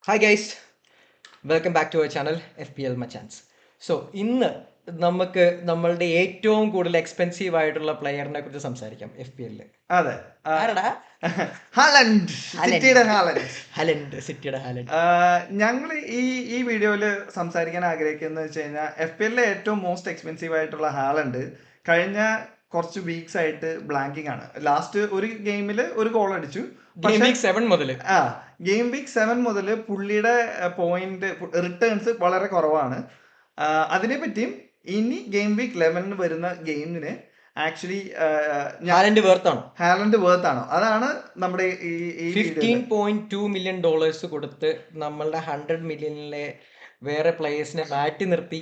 Hi guys, welcome back to our channel FPL മച്ചാൻസ്. So ഇന്ന് നമുക്ക് നമ്മളുടെ ഏറ്റവും കൂടുതൽ എക്സ്പെൻസീവ് ആയിട്ടുള്ള പ്ലെയറിനെ കുറിച്ച് സംസാരിക്കാം FPL. അതെ. ആരടാ? ഹാലൻഡ്, സിറ്റിയുടെ ഹാലൻഡ്. സിറ്റിയുടെ ഹാലൻഡ്. ഞങ്ങൾ ഈ വീഡിയോയിൽ സംസാരിക്കാൻ ആഗ്രഹിക്കുന്നത് വെച്ച് കഴിഞ്ഞാൽ FPL ഏറ്റവും മോസ്റ്റ് എക്സ്പെൻസീവ് ആയിട്ടുള്ള ഹാലൻഡ് കഴിഞ്ഞ കുറച്ച് വീക്സ് ആയിട്ട് ബ്ലാങ്കിങ് ആണ്. ലാസ്റ്റ് ഒരു ഗെയിമിൽ ഒരു ഗോൾ അടിച്ചു. ഗെയിം വീക്ക് 7 മുതൽ ഗെയിം വീക്ക് 7 മുതൽ പുള്ളിയുടെ പോയിന്റ് റിട്ടേൺസ് വളരെ കുറവാണ്. അതിനെപ്പറ്റിയും ഇനി ഗെയിം വീക്ക് 11 വരുന്ന ഗെയിമിന് ആക്ച്വലി ഹാലൻഡ് വേർത്ത് ആണോ, അതാണ് നമ്മുടെ ഈ $15.2 million കൊടുത്ത് നമ്മളുടെ 100 million വേറെ പ്ലേയേഴ്സിനെ മാറ്റി നിർത്തി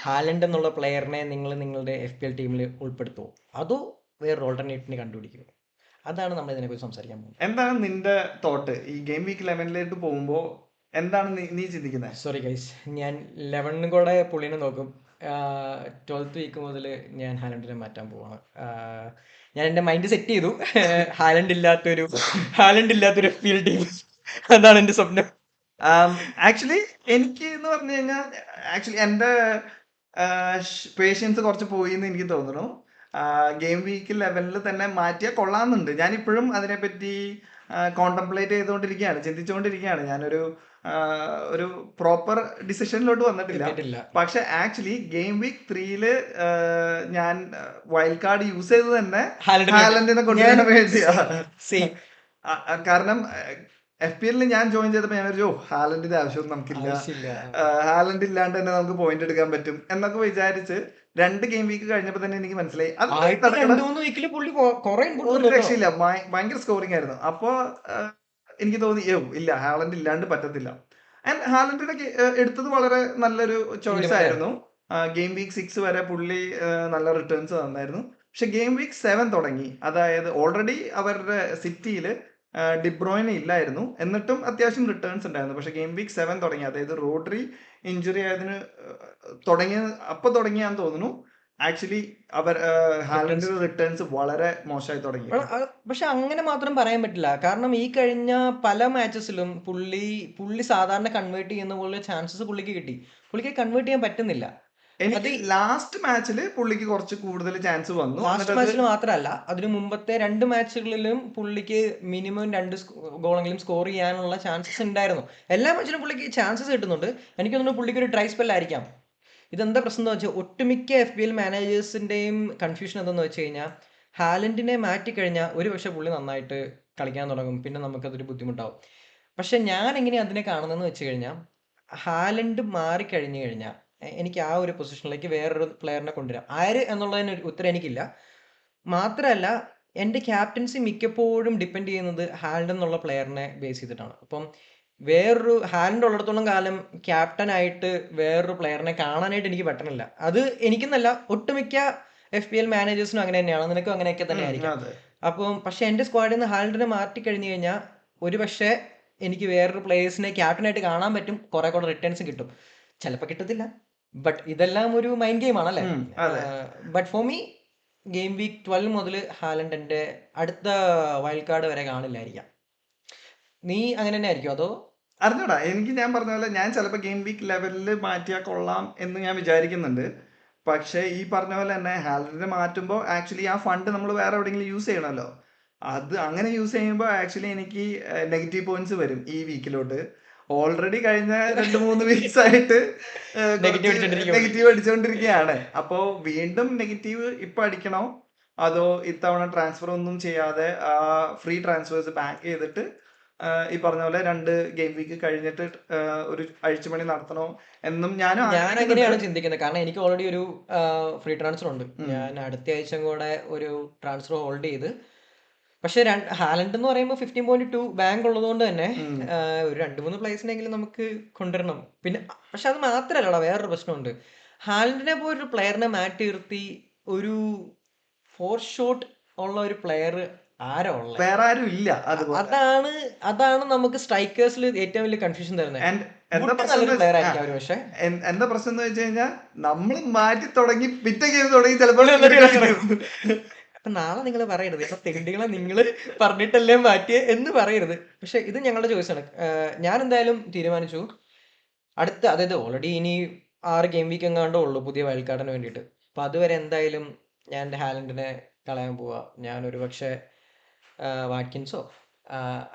ഹാലൻഡ് എന്നുള്ള പ്ലെയറിനെ നിങ്ങൾ നിങ്ങളുടെ FPL ടീമിൽ ഉൾപ്പെടുത്തുമോ, അതോ വേറൊരു ഓൾട്ടർനേറ്റീവിനെ കണ്ടുപിടിക്കുമോ? അതാണ് നമ്മൾ ഇതിനെക്കുറിച്ച് സംസാരിക്കാൻ പോകുന്നത്. എന്താണ് നിന്റെ തോട്ട് ഈ ഗെയിം വീക്ക് 11 പോകുമ്പോൾ? എന്താണ് നീ ചിന്തിക്കുന്നത്? സോറി ഗൈസ്, ഞാൻ 11 കൂടെ പുള്ളിനെ നോക്കും. 12th വീക്ക് മുതൽ ഞാൻ ഹാലൻഡിനെ മാറ്റാൻ പോവാണ്. ഞാൻ എൻ്റെ മൈൻഡ് സെറ്റ് ചെയ്തു. ഹാലൻഡ് ഇല്ലാത്തൊരു FPL ടീം, അതാണ് എൻ്റെ സ്വപ്നം. ആക്ച്വലി എനിക്ക് എന്ന് പറഞ്ഞു കഴിഞ്ഞാൽ എൻ്റെ പേഷ്യൻസ് കുറച്ച് പോയി എന്ന് എനിക്ക് തോന്നുന്നു. ഗെയിം വീക്ക് 11 തന്നെ മാറ്റിയാൽ കൊള്ളാമെന്നുണ്ട്. ഞാനിപ്പോഴും അതിനെപ്പറ്റി കോണ്ടംപ്ലേറ്റ് ചെയ്തുകൊണ്ടിരിക്കുകയാണ്, ചിന്തിച്ചുകൊണ്ടിരിക്കുകയാണ്. ഞാനൊരു ഒരു പ്രോപ്പർ ഡിസിഷനിലോട്ട് വന്നിട്ടില്ല. പക്ഷെ ആക്ച്വലി ഗെയിം വീക്ക് 3 ഞാൻ വൈൽഡ് കാർഡ് യൂസ് ചെയ്തത് തന്നെ ഹാലൻഡിനെ കൊണ്ടുവരാൻ വേണ്ടിയാ. കാരണം FPL ഞാൻ ജോയിൻ ചെയ്തപ്പോൾ ഞാൻ ഒരു ഹാലൻഡിന്റെ ആവശ്യമൊന്നും നമുക്കില്ല, ഹാലൻഡ് ഇല്ലാണ്ട് തന്നെ നമുക്ക് പോയിന്റ് എടുക്കാൻ പറ്റും എന്നൊക്കെ വിചാരിച്ച് 2 ഗെയിം വീക്ക് കഴിഞ്ഞപ്പോ തന്നെ എനിക്ക് മനസ്സിലായി ഒരു രക്ഷയില്ല, ഭയങ്കര സ്കോറിംഗ് ആയിരുന്നു. അപ്പോ എനിക്ക് തോന്നി ഇല്ല, ഹാലൻഡ് ഇല്ലാണ്ട് പറ്റത്തില്ല. ആൻഡ് ഹാലൻഡിനെ എടുത്തത് വളരെ നല്ലൊരു ചോയ്സ് ആയിരുന്നു. ഗെയിം വീക്ക് 6 വരെ പുള്ളി നല്ല റിട്ടേൺസ് തന്നായിരുന്നു. പക്ഷെ ഗെയിം വീക്ക് 7 തുടങ്ങി, അതായത് ഓൾറെഡി അവരുടെ സിറ്റിയിൽ ഡിബ്രോയിന ഇല്ലായിരുന്നു, എന്നിട്ടും അത്യാവശ്യം റിട്ടേൺസ് ഉണ്ടായിരുന്നു. പക്ഷെ ഗെയിം വീക്ക് 7 തുടങ്ങി, അതായത് റോഡ്രി ഇഞ്ചുറി ആയതിന് തുടങ്ങിയാന്ന് തോന്നുന്നു. ആക്ച്വലി അവർ ഹാലൻഡിന്റെ റിട്ടേൺസ് വളരെ മോശമായി തുടങ്ങി. പക്ഷെ അങ്ങനെ മാത്രം പറയാൻ പറ്റില്ല, കാരണം ഈ കഴിഞ്ഞ പല മാച്ചസിലും പുള്ളി സാധാരണ കൺവേർട്ട് ചെയ്യുന്ന പോലെ ചാൻസസ് പുള്ളിക്ക് കൺവേർട്ട് ചെയ്യാൻ പറ്റുന്നില്ല. എനിക്ക് ലാസ്റ്റ് മാച്ചില് പുള്ളിക്ക് കുറച്ച് കൂടുതൽ ചാൻസ് വന്നു. ലാസ്റ്റ് മാച്ചിൽ മാത്രമല്ല, അതിനു മുമ്പത്തെ 2 മാച്ചുകളിലും പുള്ളിക്ക് മിനിമം 2 ഗോളെങ്കിലും സ്കോർ ചെയ്യാനുള്ള ചാൻസസ് ഉണ്ടായിരുന്നു. എല്ലാ മാച്ചിലും പുള്ളിക്ക് ചാൻസസ് കിട്ടുന്നുണ്ട്. എനിക്ക് തോന്നുന്നു പുള്ളിക്ക് ഒരു ഡ്രൈ സ്പെൽ ആയിരിക്കാം. ഇതെന്താ പ്രശ്നം എന്ന് വെച്ചാൽ, ഒട്ടുമിക്ക FPL മാനേജേഴ്സിൻ്റെയും കൺഫ്യൂഷൻ എന്തെന്ന് വെച്ച് കഴിഞ്ഞാൽ, ഹാലൻഡിനെ മാറ്റിക്കഴിഞ്ഞാൽ ഒരു പക്ഷേ പുള്ളി നന്നായിട്ട് കളിക്കാൻ തുടങ്ങും, പിന്നെ നമുക്കതൊരു ബുദ്ധിമുട്ടാവും. പക്ഷെ ഞാൻ എങ്ങനെയാണ് അതിനെ കാണുന്നതെന്ന് വെച്ച് കഴിഞ്ഞാൽ, ഹാലൻഡ് മാറിക്കഴിഞ്ഞു കഴിഞ്ഞാൽ എനിക്ക് ആ ഒരു പൊസിഷനിലേക്ക് വേറൊരു പ്ലെയറിനെ കൊണ്ടുവരാം. ആര് എന്നുള്ളതിന് ഒരു ഉത്തരം എനിക്കില്ല. മാത്രമല്ല, എൻ്റെ ക്യാപ്റ്റൻസി മിക്കപ്പോഴും ഡിപ്പെൻഡ് ചെയ്യുന്നത് ഹാലൻഡ് എന്നുള്ള പ്ലെയറിനെ ബേസ് ചെയ്തിട്ടാണ്. അപ്പം വേറൊരു ഹാലൻഡ് ഉള്ളിടത്തോളം കാലം ക്യാപ്റ്റനായിട്ട് വേറൊരു പ്ലെയറിനെ കാണാനായിട്ട് എനിക്ക് പറ്റണില്ല. അത് എനിക്കെന്നല്ല, ഒട്ടുമിക്ക FPL മാനേജേഴ്സിനും അങ്ങനെ തന്നെയാണ്. നിനക്കും അങ്ങനെയൊക്കെ തന്നെ ആയിരിക്കും. അപ്പം പക്ഷെ എൻ്റെ സ്ക്വാഡിൽ നിന്ന് ഹാലൻഡിനെ മാറ്റി കഴിഞ്ഞു കഴിഞ്ഞാൽ ഒരു പക്ഷേ എനിക്ക് വേറൊരു പ്ലേയേഴ്സിനെ ക്യാപ്റ്റനായിട്ട് കാണാൻ പറ്റും, കുറെ കൂടെ റിട്ടേൺസ് കിട്ടും. ചിലപ്പോൾ കിട്ടത്തില്ല, ബട്ട് ഇതെല്ലാം ഒരു മൈൻഡ് ഗെയിം ആണല്ലേ. But for me game week 12 മുതൽ ഹാലൻഡ് എൻ്റെ അടുത്ത വൈൽഡ് കാർഡ് വരെ കാണില്ലായിരിക്കാം. നീ അങ്ങനെ തന്നെ ആയിരിക്കും അതോ? അറിഞ്ഞൂടാ, എനിക്ക് ഞാൻ പറഞ്ഞ പോലെ ഞാൻ ചിലപ്പോൾ ഗെയിം വീക്ക് 11 മാറ്റിയാൽ കൊള്ളാം എന്ന് ഞാൻ വിചാരിക്കുന്നുണ്ട്. പക്ഷേ ഈ പറഞ്ഞ പോലെ തന്നെ ഹാലൻഡിനെ മാറ്റുമ്പോൾ ആക്ച്വലി ആ ഫണ്ട് നമ്മൾ വേറെ എവിടെയെങ്കിലും യൂസ് ചെയ്യണമല്ലോ. അത് അങ്ങനെ യൂസ് ചെയ്യുമ്പോൾ ആക്ച്വലി എനിക്ക് നെഗറ്റീവ് പോയിന്റ്സ് വരും ഈ വീക്കിലോട്ട്. ഓൾറെഡി കഴിഞ്ഞ 2-3 വീക്സ് ആയിട്ട് നെഗറ്റീവ് അടിച്ചുകൊണ്ടിരിക്കുകയാണ്. അപ്പോ വീണ്ടും നെഗറ്റീവ് ഇപ്പൊ അടിക്കണോ, അതോ ഇത്തവണ ട്രാൻസ്ഫർ ഒന്നും ചെയ്യാതെ ഫ്രീ ട്രാൻസ്ഫേഴ്സ് ബാക്ക് ചെയ്തിട്ട് ഈ പറഞ്ഞ പോലെ 2 ഗെയിം വീക്ക് കഴിഞ്ഞിട്ട് ഒരു അഴിച്ചുപണി നടത്തണോ എന്നും ഞാൻ അങ്ങനെയാണ് ചിന്തിക്കുന്നത്. കാരണം എനിക്ക് ഓൾറെഡി ഒരു ഫ്രീ ട്രാൻസ്ഫർ ഉണ്ട്. ഞാൻ അടുത്ത ആഴ്ച കൂടെ ഒരു ട്രാൻസ്ഫർ ഹോൾഡ് ചെയ്ത്, പക്ഷെ ഹാലൻഡ് എന്ന് പറയുമ്പോൾ 15.2 ബാങ്ക് ഉള്ളതുകൊണ്ട് തന്നെ ഒരു 2-3 പ്ലേയേഴ്സിനെങ്കിലും നമുക്ക് കൊണ്ടുവരണം. പിന്നെ പക്ഷെ അത് മാത്രമല്ലടാ, വേറൊരു പ്രശ്നമുണ്ട്. ഹാലൻഡിനെ പോയി ഒരു പ്ലെയറിനെ മാറ്റി നിർത്തി ഒരു 4 ഷോട്ട് ഉള്ള ഒരു പ്ലെയർ ആരാ ഉള്ളത്? വേറെ ആരും ഇല്ല. അതാണ് നമുക്ക് സ്ട്രൈക്കേഴ്സിൽ ഏറ്റവും വലിയ കൺഫ്യൂഷൻ തരുന്നത്. എന്താ പ്രശ്നം എന്ന് വെച്ച് കഴിഞ്ഞാൽ നമ്മൾ മാറ്റി തുടങ്ങി പിറ്റേ ഗെയിം തുടങ്ങി ചിലപ്പോൾ അപ്പൊ നാളെ നിങ്ങൾ പറയരുത് ഇപ്പൊ തെണ്ടികളെ നിങ്ങൾ പറഞ്ഞിട്ടല്ലേ മാറ്റിയേ എന്ന് പറയരുത്. പക്ഷെ ഇത് ഞങ്ങളുടെ ചോയ്സാണ്. ഞാൻ എന്തായാലും തീരുമാനിച്ചു. അതായത് ഓൾറെഡി ഇനി 6 ഗെയിം വീക്ക് എങ്ങാണ്ടേ ഉള്ളൂ പുതിയ വൈൽഡ് കാർഡിന് വേണ്ടിയിട്ട്. അപ്പൊ അതുവരെ എന്തായാലും ഞാൻ എൻ്റെ ഹാലൻഡിനെ കളയാൻ പോവാ. ഞാൻ ഒരുപക്ഷെ വാട്കിൻസോ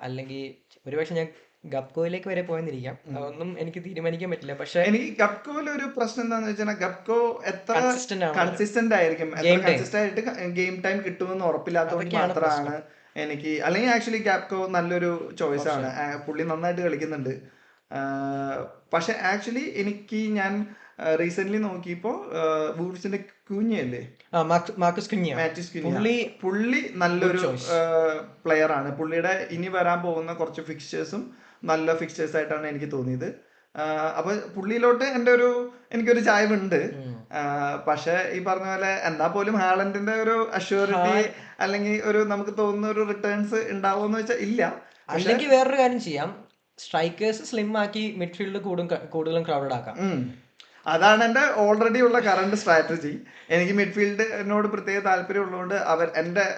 അല്ലെങ്കിൽ ഒരുപക്ഷെ ഞാൻ ഗപ്കോയിലേക്ക് വരെ പോയെന്നിരിക്കാം. അതൊന്നും എനിക്ക് തീരുമാനിക്കാൻ പറ്റില്ല. പക്ഷെ എനിക്ക് ഗപ്കോയിൽ ഒരു പ്രശ്നം എന്താന്ന് വെച്ചാൽ ഗപ്കോ എത്ര കൺസിസ്റ്റന്റ് ആണല്ലോ കൺസിസ്റ്റന്റ് ആയിരിക്കും, എത്ര ഗെയിം ടൈം. കൺസിസ്റ്റന്റ് ആയിട്ട് ഗെയിം ടൈം കിട്ടുമെന്ന് ഉറപ്പില്ലാത്തതുകൊണ്ട് അതൊക്കെയാണ് മാത്രമാണ് പ്രശ്നം. എനിക്ക്. അല്ലെങ്കിൽ ആക്ച്വലി ഗപ്കോ നല്ലൊരു ചോയ്സ് ആണ്. ഓപ്ഷൻ. പുള്ളി നന്നായിട്ട് കളിക്കുന്നുണ്ട്. പക്ഷെ ആക്ച്വലി ഞാൻ റീസെന്റ് നോക്കിയപ്പോ വൂൾഫ്സിന്റെ കുഞ്ഞല്ലേ മാർക്കസ് കുഞ്ഞ മാറ്റിസ് കുഞ്ഞ, പുള്ളി പുള്ളി ഗുഡ് നല്ലൊരു ചോയ്സ്. പ്ലെയർ ആണ്. പുള്ളിയുടെ ഇനി വരാൻ പോകുന്ന കുറച്ച് ഫിക്സ്ചേഴ്സും നല്ല ഫിക്സ്ചേഴ്സ് ആയിട്ടാണ് എനിക്ക് തോന്നിയത്. അപ്പൊ പുള്ളിയിലോട്ട് എനിക്കൊരു ചായ്വുണ്ട്. പക്ഷെ ഈ പറഞ്ഞ പോലെ എന്നാ പോലും ഹാലൻഡിന്റെ ഒരു അഷ്യൂറിറ്റി അല്ലെങ്കിൽ ഒരു നമുക്ക് തോന്നുന്ന ഒരു റിട്ടേൺസ് ഉണ്ടാവുമെന്ന് വെച്ചാൽ ഇല്ല. പക്ഷെ അല്ലെങ്കിൽ വേറൊരു കാര്യം ചെയ്യാം, സ്ട്രൈക്കേഴ്സ് സ്ലിം ആക്കി മിഡ്ഫീൽഡ് കൂടുതലും ക്രൗഡഡ് ആക്കാം. അതാണ് എൻ്റെ ഓൾറെഡി ഉള്ള കറണ്ട് സ്ട്രാറ്റജി. എനിക്ക് മിഡ്ഫീൽഡിനോട് പ്രത്യേക താല്പര്യം ഉള്ളതുകൊണ്ട്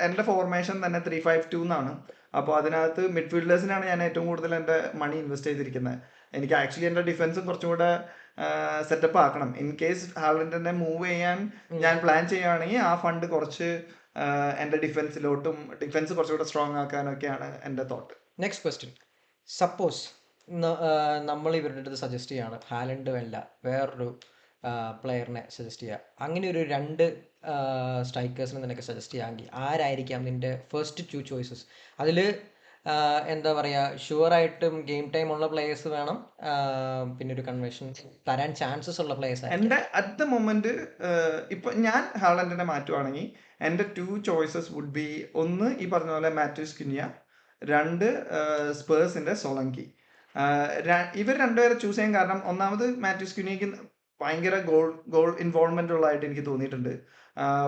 എൻ്റെ ഫോർമേഷൻ തന്നെ 3-5-2 എന്നാണ്. അപ്പോൾ അതിനകത്ത് മിഡ്ഫീൽഡേഴ്സിനാണ് ഞാൻ ഏറ്റവും കൂടുതൽ എൻ്റെ മണി ഇൻവെസ്റ്റ് ചെയ്തിരിക്കുന്നത്. എനിക്ക് ആക്ച്വലി എൻ്റെ ഡിഫൻസും കുറച്ചും കൂടെ സെറ്റപ്പ് ആക്കണം. ഇൻ കേസ് ഹാലൻഡിനെ മൂവ് ചെയ്യാൻ ഞാൻ പ്ലാൻ ചെയ്യുകയാണെങ്കിൽ ആ ഫണ്ട് കുറച്ച് എൻ്റെ ഡിഫൻസ് കുറച്ചുകൂടെ സ്ട്രോങ് ആക്കാനൊക്കെയാണ് എൻ്റെ തോട്ട്. Next question. സപ്പോസ് നമ്മൾ ഇവരുടെ അടുത്ത് സജസ്റ്റ് ചെയ്യാണ് ഹാലൻഡ് അല്ല വേറൊരു പ്ലെയറിനെ സജസ്റ്റ് ചെയ്യുക. അങ്ങനെ ഒരു 2 സ്ട്രൈക്കേഴ്സിനെ നിനക്ക് സജസ്റ്റ് ചെയ്യാമെങ്കിൽ ആരായിരിക്കാം നിന്റെ ഫസ്റ്റ് 2 ചോയ്സസ്? അതിൽ എന്താ പറയുക, ഷുവറായിട്ടും ഗെയിം ടൈം ഉള്ള പ്ലേയേഴ്സ് വേണം, പിന്നെ ഒരു കൺവേർഷൻ തരാൻ ചാൻസസ് ഉള്ള പ്ലേയേഴ്സ് ആയിരിക്കും. എൻ്റെ അറ്റ് ദ മൊമെന്റ് ഇപ്പൊ ഞാൻ ഹാലൻഡിനെ മാറ്റുവാണെങ്കിൽ എൻ്റെ 2 ചോയ്സസ് വുഡ് ബി, ഒന്ന് ഈ പറഞ്ഞ പോലെ മാത്യൂസ് കുഞ്ഞ, 2 സ്പേഴ്സിന്റെ സോളങ്കി. ഇവർ രണ്ടുപേരെ ചൂസ് ചെയ്യാൻ കാരണം ഒന്നാമത് മാത്യൂസ് കുഞ്ഞയ്ക്ക് ഭയങ്കര ഗോൾ ഇൻവോൾവ്മെന്റ് ഉള്ളതായിട്ട് എനിക്ക് തോന്നിയിട്ടുണ്ട്.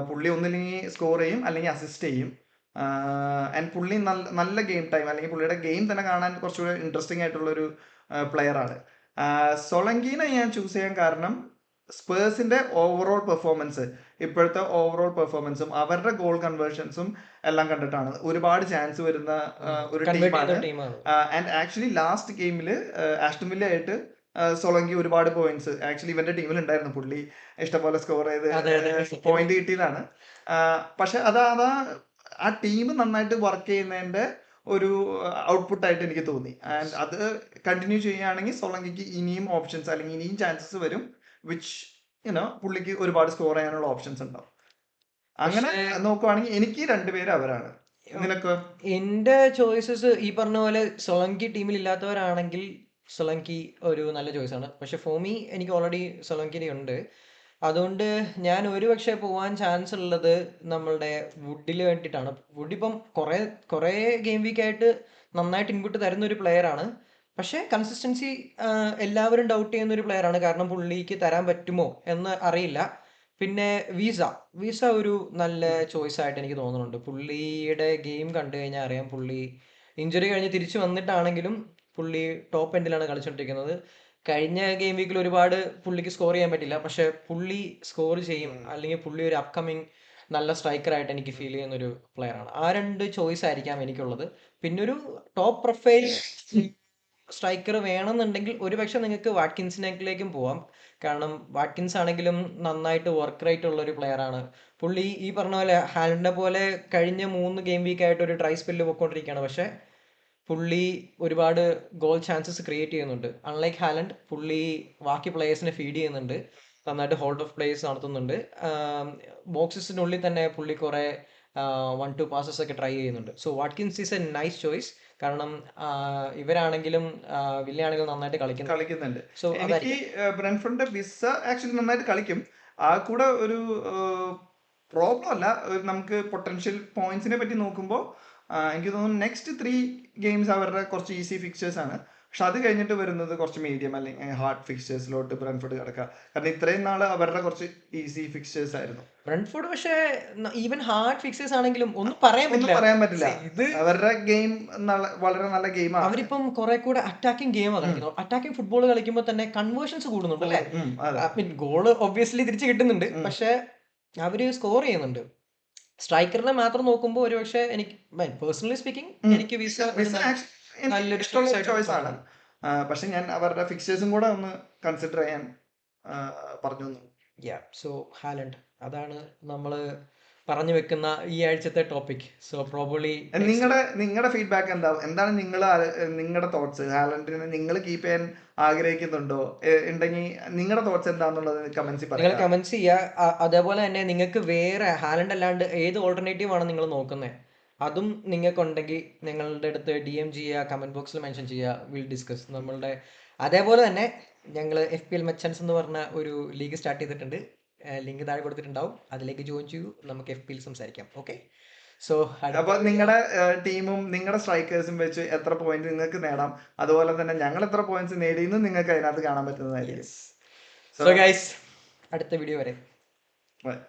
പുള്ളി ഒന്നില്ലെങ്കിൽ സ്കോർ ചെയ്യും അല്ലെങ്കിൽ അസിസ്റ്റ് ചെയ്യും. ആൻഡ് പുള്ളി നല്ല ഗെയിം ടൈം അല്ലെങ്കിൽ പുള്ളിയുടെ ഗെയിം തന്നെ കാണാൻ കുറച്ചുകൂടെ ഇൻട്രസ്റ്റിംഗ് ആയിട്ടുള്ളൊരു പ്ലെയർ ആണ്. സൊളങ്കീനെ ഞാൻ ചൂസ് ചെയ്യാൻ കാരണം സ്പേഴ്സിന്റെ ഓവറോൾ പെർഫോമൻസ്, ഇപ്പോഴത്തെ ഓവറോൾ പെർഫോമൻസും അവരുടെ ഗോൾ കൺവേർഷൻസും എല്ലാം കണ്ടിട്ടാണ്. ഒരുപാട് ചാൻസ് വരുന്ന ഒരു ടീമാണ്. ടീമാണ്. ആൻഡ് ആക്ച്വലി ലാസ്റ്റ് ഗെയിമിൽ ആസ്റ്റൺ വില്ല ആയിട്ട് സൊളങ്കി ഒരുപാട് പോയിന്റ്സ് ആക്ച്വലി ഇവന്റെ ടീമിൽ ഉണ്ടായിരുന്നു. പുള്ളി ഇഷ്ടംപോലെ സ്കോർ ചെയ്ത് പോയിന്റ് കിട്ടിയതാണ്. പക്ഷെ അതാ ആ ടീം നന്നായിട്ട് വർക്ക് ചെയ്യുന്നതിന്റെ ഒരു ഔട്ട്പുട്ട് ആയിട്ട് എനിക്ക് തോന്നി. ആൻഡ് അത് കണ്ടിന്യൂ ചെയ്യുകയാണെങ്കിൽ സൊളങ്കിക്ക് ഇനിയും ഓപ്ഷൻസ് അല്ലെങ്കിൽ ഇനിയും ചാൻസസ് വരും, വിച്ച് പുള്ളിക്ക് ഒരുപാട് സ്കോർ ചെയ്യാനുള്ള ഓപ്ഷൻസ് ഉണ്ടാവും. അങ്ങനെ നോക്കുവാണെങ്കിൽ എനിക്ക് 2 പേര് അവരാണ്. നിനക്ക്? എന്റെ ചോയ്സസ് ഈ പറഞ്ഞ പോലെ സൊളങ്കി ടീമിൽ ഇല്ലാത്തവരാണെങ്കിൽ സൊളങ്കി ഒരു നല്ല ചോയ്സാണ്. പക്ഷെ ഫോർ മീ എനിക്ക് ഓൾറെഡി സൊളങ്കി ഉണ്ട്. അതുകൊണ്ട് ഞാൻ ഒരുപക്ഷെ പോവാൻ ചാൻസ് ഉള്ളത് നമ്മളുടെ വുഡിന് വേണ്ടിയിട്ടാണ്. വുഡ് ഇപ്പം കുറേ ഗെയിം വീക്ക് ആയിട്ട് നന്നായിട്ട് ഇൻപുട്ട് തരുന്ന ഒരു പ്ലെയർ ആണ്. പക്ഷേ കൺസിസ്റ്റൻസി എല്ലാവരും ഡൗട്ട് ചെയ്യുന്ന ഒരു പ്ലെയർ ആണ്. കാരണം പുള്ളിക്ക് തരാൻ പറ്റുമോ എന്ന് അറിയില്ല. പിന്നെ വീസ ഒരു നല്ല ചോയ്സ് ആയിട്ട് എനിക്ക് തോന്നുന്നുണ്ട്. പുള്ളിയുടെ ഗെയിം കണ്ടു കഴിഞ്ഞാൽ അറിയാം, പുള്ളി ഇഞ്ചുറി കഴിഞ്ഞ് തിരിച്ചു വന്നിട്ടാണെങ്കിലും പുള്ളി ടോപ്പ് എൻഡിലാണ് കളിച്ചുകൊണ്ടിരിക്കുന്നത്. കഴിഞ്ഞ ഗെയിം വീക്കിൽ ഒരുപാട് പുള്ളിക്ക് സ്കോർ ചെയ്യാൻ പറ്റില്ല, പക്ഷെ പുള്ളി സ്കോർ ചെയ്യും. അല്ലെങ്കിൽ പുള്ളി ഒരു അപ്കമിങ് നല്ല സ്ട്രൈക്കർ ആയിട്ട് എനിക്ക് ഫീൽ ചെയ്യുന്ന ഒരു പ്ലെയർ ആണ്. ആ 2 ചോയ്സ് ആയിരിക്കാം എനിക്കുള്ളത്. പിന്നെ ഒരു ടോപ്പ് പ്രൊഫൈൽ സ്ട്രൈക്കർ വേണമെന്നുണ്ടെങ്കിൽ ഒരുപക്ഷെ നിങ്ങൾക്ക് വാട്കിൻസിനേക്കിലേക്കും പോവാം. കാരണം വാട്കിൻസ് ആണെങ്കിലും നന്നായിട്ട് വർക്ക് റേറ്റ് ഉള്ള ഒരു പ്ലെയർ ആണ്. പുള്ളി ഈ പറഞ്ഞ പോലെ ഹാലൻഡിനെ പോലെ കഴിഞ്ഞ 3 ഗെയിം വീക്ക് ആയിട്ട് ഒരു ട്രൈ സ്പെല്ല് പോയിക്കൊണ്ടിരിക്കുകയാണ്. പക്ഷെ പുള്ളി ഒരുപാട് ഗോൾ ചാൻസസ് ക്രിയേറ്റ് ചെയ്യുന്നുണ്ട്. അൺലൈക്ക് ഹാലൻഡ്, പുള്ളി ബാക്കി പ്ലേയേഴ്സിനെ ഫീഡ് ചെയ്യുന്നുണ്ട്, നന്നായിട്ട് ഹോൾഡ് ഓഫ് പ്ലേസ് നടത്തുന്നുണ്ട്. ബോക്സസിനുള്ളിൽ തന്നെ പുള്ളി കുറേ 1-2 പാസസ് ഒക്കെ ട്രൈ ചെയ്യുന്നുണ്ട്. So Watkins is A nice choice. കാരണം ഇവരാണെങ്കിലും വില്ലയാണെങ്കിലും നന്നായിട്ട് കളിക്കുന്നുണ്ട്. സോ എനിക്ക് ബ്രെൻഫോർഡിന്റെ വിസ ആക്ച്വലി നന്നായിട്ട് കളിക്കും. ആ കൂടെ ഒരു പ്രോബ്ലം അല്ല, നമുക്ക് പൊട്ടൻഷ്യൽ പോയിന്റ്സിനെ പറ്റി നോക്കുമ്പോൾ എനിക്ക് തോന്നുന്നു നെക്സ്റ്റ് 3 ഗെയിംസ് അവരുടെ കുറച്ച് ഈസി ഫിക്ചേഴ്സ് ആണ്. പക്ഷെ അത് കഴിഞ്ഞിട്ട് വരുന്നത് കുറച്ച് മീഡിയം അല്ലെങ്കിൽ ഹാർഡ് ഫിക്ചേഴ്സിലോട്ട് ബ്രെൻഫോർഡ് കിടക്കുക. കാരണം ഇത്രയും നാള് അവരുടെ കുറച്ച് ഈസി ഫിക്ചേഴ്സ് ആയിരുന്നു. ബ്രെൻഫോർഡ് പക്ഷേ ഈവൻ ഹാർഡ് ഫിക്സേഴ്സ് ആണെങ്കിലും ഒന്നും പറയാൻ പറ്റില്ല. ഇത് അവരുടെ ഗെയിം വളരെ നല്ല ഗെയിമാണ്. അവരിപ്പം കുറെ കൂടെ അറ്റാക്കിംഗ് ഗെയിമാണ് കളിക്കുന്നത്. അറ്റാക്കിംഗ് ഫുട്ബോൾ കളിക്കുമ്പോൾ തന്നെ കൺവേർഷൻസ് കൂടുന്നുണ്ട് അല്ലേ? ഗോള് ഒബ്വിയസ്ലി തിരിച്ച് കിട്ടുന്നുണ്ട്, പക്ഷെ അവര് സ്കോർ ചെയ്യുന്നുണ്ട്. സ്ട്രൈക്കറിനെ മാത്രം നോക്കുമ്പോൾ ഒരുപക്ഷെ എനിക്ക് പേഴ്സണലി സ്പീക്കിംഗ് എനിക്ക് വിസ വിസ എനിക്ക് നല്ലൊരു ഇഷ്ടമുള്ള choice ആയിട്ട് ചോയ്സ് ആണ്. തോന്നുന്നു. പക്ഷെ ഞാൻ അവരുടെ ഫിക്സേഴ്സും കൂടെ ഒന്ന് കൺസിഡർ ചെയ്യാൻ പറഞ്ഞു തന്നു. സോ ഹാലൻഡ് അതാണ് നമ്മൾ പറഞ്ഞു വെക്കുന്ന ഈ ആഴ്ചത്തെ ടോപ്പിക്. സോ പ്രോബബ്ലി നിങ്ങളുടെ ഫീഡ്ബാക്ക് എന്താണ് നിങ്ങളുടെ തോട്ട്സ്? ഹാലൻഡിനെ നിങ്ങൾ കീപ്പ് ചെയ്യാൻ ആഗ്രഹിക്കുന്നുണ്ടോ? ഉണ്ടെങ്കിൽ നിങ്ങളുടെ തോട്ട്സ് എന്താണെന്നുള്ളത് കമന്റ്സിൽ നിങ്ങൾ പറയാം. കമന്റ്സ് ചെയ്യുക. അതേപോലെ തന്നെ നിങ്ങൾക്ക് വേറെ ഹാലൻഡ് അല്ലാണ്ട് ഏത് ഓൾട്ടർനേറ്റീവ് ആണ് നിങ്ങൾ നോക്കുന്നത്, അതും നിങ്ങൾക്കുണ്ടെങ്കിൽ നിങ്ങളുടെ അടുത്ത് DM ചെയ്യുക, കമന്റ് ബോക്സിൽ മെൻഷൻ ചെയ്യുക. വിൽ ഡിസ്കസ് നമ്മളുടെ. അതേപോലെ തന്നെ ഞങ്ങൾ FPL മെച്ചൻസ് എന്ന് പറഞ്ഞ ഒരു ലീഗ് സ്റ്റാർട്ട് ചെയ്തിട്ടുണ്ട്. ലിങ്ക് താഴെ കൊടുത്തിട്ടുണ്ടാവും. അതിലേക്ക് ജോയിൻ ചെയ്യൂ, നമുക്ക് FPL സംസാരിക്കാം. ഓക്കെ. സോ അപ്പൊ നിങ്ങളുടെ ടീമും നിങ്ങളുടെ സ്ട്രൈക്കേഴ്സും വെച്ച് എത്ര പോയിന്റ് നിങ്ങൾക്ക് നേടാം, അതുപോലെ തന്നെ ഞങ്ങൾ എത്ര പോയിന്റ്സ് നേടിയെന്ന് നിങ്ങൾക്ക് അതിനകത്ത് കാണാൻ പറ്റുന്നതായിരിക്കും. സോ ഗൈസ്, അടുത്ത വീഡിയോ വരെ. Bye.